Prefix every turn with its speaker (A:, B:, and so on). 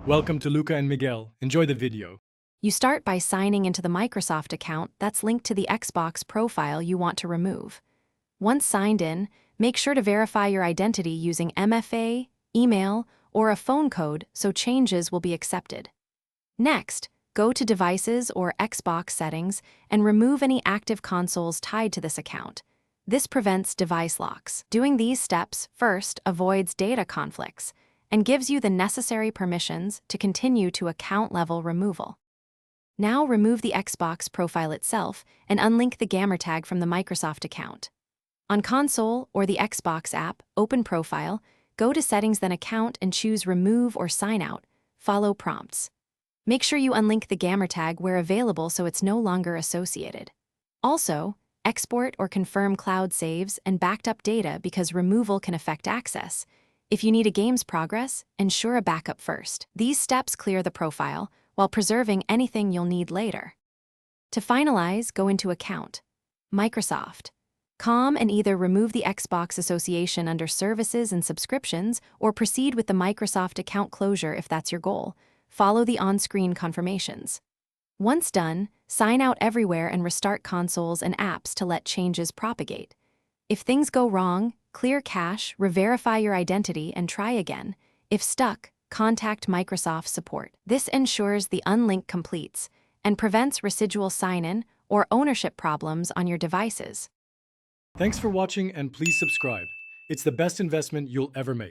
A: Welcome to Luca and Miguel. Enjoy the video.
B: You start by signing into the Microsoft account that's linked to the Xbox profile you want to remove. Once signed in, make sure to verify your identity using MFA, email, or a phone code so changes will be accepted. Next, go to Devices or Xbox Settings and remove any active consoles tied to this account. This prevents device locks. Doing these steps first avoids data conflicts and gives you the necessary permissions to continue to account-level removal. Now remove the Xbox profile itself and unlink the gamer tag from the Microsoft account. On console or the Xbox app, open Profile, go to Settings then Account and choose Remove or Sign Out. Follow prompts. Make sure you unlink the gamer tag where available so it's no longer associated. Also, export or confirm cloud saves and backed up data because removal can affect access. If you need a game's progress, ensure a backup first. These steps clear the profile while preserving anything you'll need later. To finalize, go into Account, Microsoft.com and either remove the Xbox association under Services and Subscriptions or proceed with the Microsoft account closure if that's your goal. Follow the on-screen confirmations. Once done, sign out everywhere and restart consoles and apps to let changes propagate. If things go wrong, clear cache, re-verify your identity, and try again. If stuck, contact Microsoft support. This ensures the unlink completes and prevents residual sign-in or ownership problems on your devices.
A: Thanks for watching and please subscribe. It's the best investment you'll ever make.